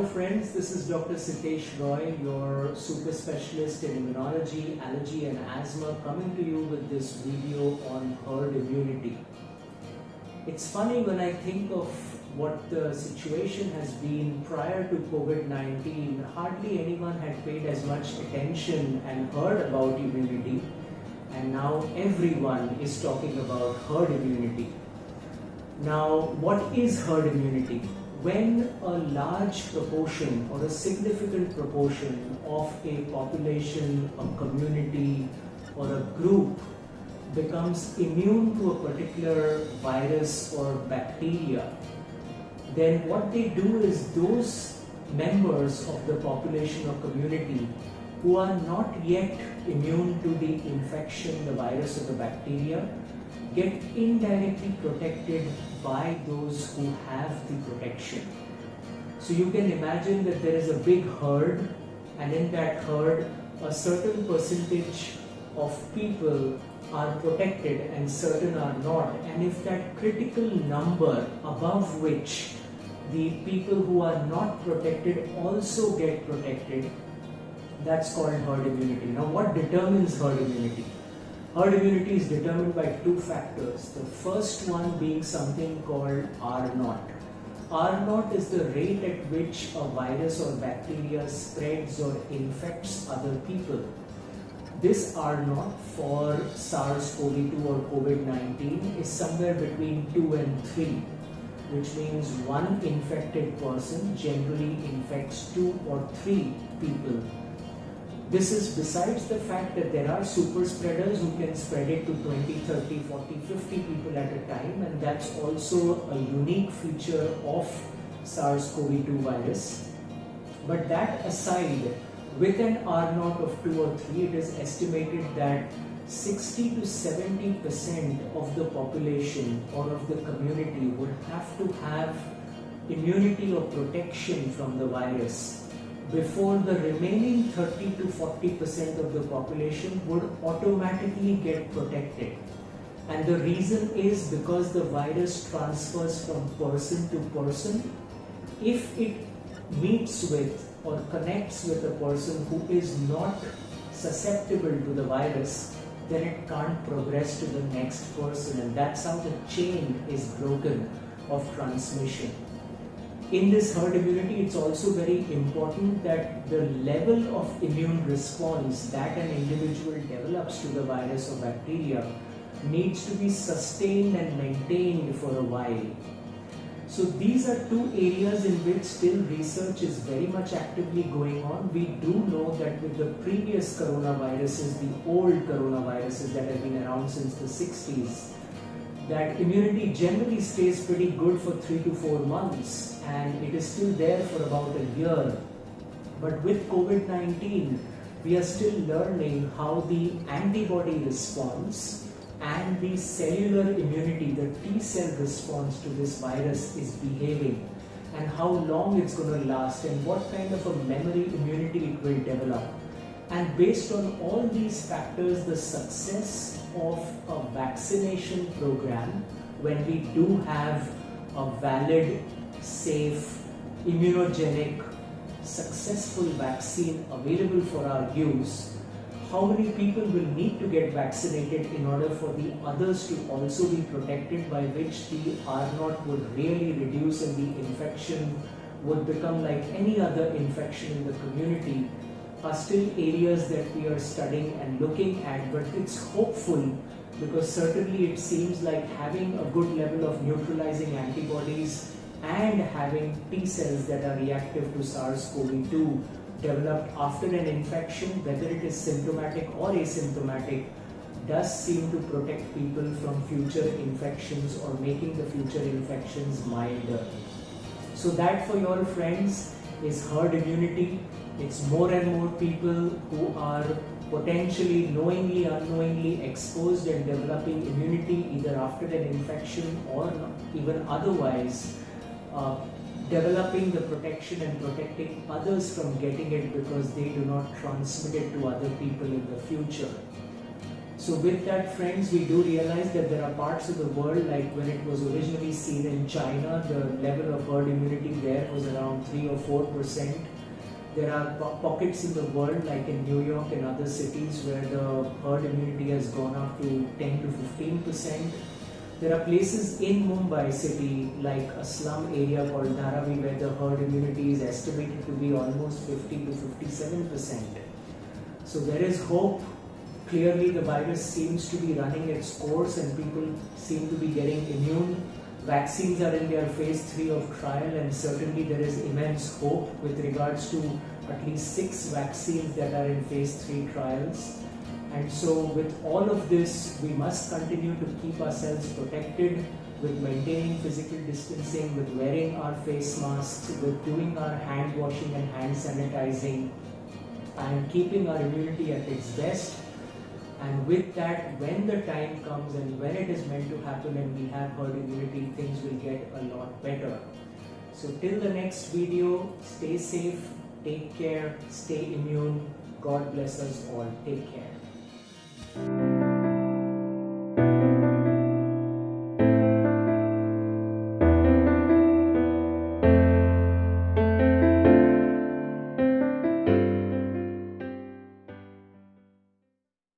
friends, this is Dr. Sitesh Roy, your super specialist in immunology, allergy and asthma, coming to you with this video on herd immunity. It's funny when I think of what the situation has been prior to COVID-19, hardly anyone had paid as much attention and heard about immunity, and now everyone is talking about herd immunity. Now, what is herd immunity? When a large proportion or a significant proportion of a population, a community or a group becomes immune to a particular virus or bacteria, then what they do is those members of the population or community who are not yet immune to the infection, the virus or the bacteria, get indirectly protected by those who have the protection. So you can imagine that there is a big herd, and in that herd a certain percentage of people are protected and certain are not, and if that critical number above which the people who are not protected also get protected, that's called herd immunity. Now, what determines herd immunity? Herd immunity is determined by two factors. The first one being something called R0. R0 is the rate at which a virus or bacteria spreads or infects other people. This R0 for SARS-CoV-2 or COVID-19 is somewhere between 2 and 3, which means one infected person generally infects 2 or 3 people. This is besides the fact that there are super spreaders who can spread it to 20, 30, 40, 50 people at a time, and that's also a unique feature of SARS-CoV-2 virus. But that aside, with an R0 of 2 or 3, it is estimated that 60 to 70% of the population or of the community would have to have immunity or protection from the virus before the remaining 30 to 40% of the population would automatically get protected. And the reason is because the virus transfers from person to person. If it meets with or connects with a person who is not susceptible to the virus, then it can't progress to the next person, and that's how the chain is broken of transmission. In this herd immunity, it's also very important that the level of immune response that an individual develops to the virus or bacteria needs to be sustained and maintained for a while. So these are two areas in which still research is very much actively going on. We do know that with the previous coronaviruses, the old coronaviruses that have been around since the 60s, that immunity generally stays pretty good for 3 to 4 months, and it is still there for about a year. But with COVID-19, we are still learning how the antibody response and the cellular immunity, the T-cell response to this virus is behaving, and how long it's going to last, and what kind of a memory immunity it will develop. And based on all these factors, the success of a vaccination program, when we do have a valid, safe, immunogenic, successful vaccine available for our use, how many people will need to get vaccinated in order for the others to also be protected, by which the R0 would really reduce and the infection would become like any other infection in the community, are still areas that we are studying and looking at. But it's hopeful, because certainly it seems like having a good level of neutralizing antibodies and having T cells that are reactive to SARS-CoV-2 developed after an infection, whether it is symptomatic or asymptomatic, does seem to protect people from future infections or making the future infections milder. So that, for your friends, is herd immunity. It's more and more people who are potentially knowingly, unknowingly exposed and developing immunity either after an infection or even otherwise, developing the protection and protecting others from getting it because they do not transmit it to other people in the future. So with that, friends, we do realize that there are parts of the world, like when it was originally seen in China, the level of herd immunity there was around 3 or 4%. There are pockets in the world, like in New York and other cities, where the herd immunity has gone up to 10 to 15%. There are places in Mumbai city, like a slum area called Dharavi, where the herd immunity is estimated to be almost 50 to 57%. So there is hope. Clearly the virus seems to be running its course and people seem to be getting immune. Vaccines are in their phase 3 of trial, and certainly there is immense hope with regards to at least 6 vaccines that are in phase 3 trials. And so with all of this, we must continue to keep ourselves protected with maintaining physical distancing, with wearing our face masks, with doing our hand washing and hand sanitizing, and keeping our immunity at its best. And with that, when the time comes and when it is meant to happen and we have herd immunity, things will get a lot better. So till the next video, stay safe, take care, stay immune. God bless us all. Take care.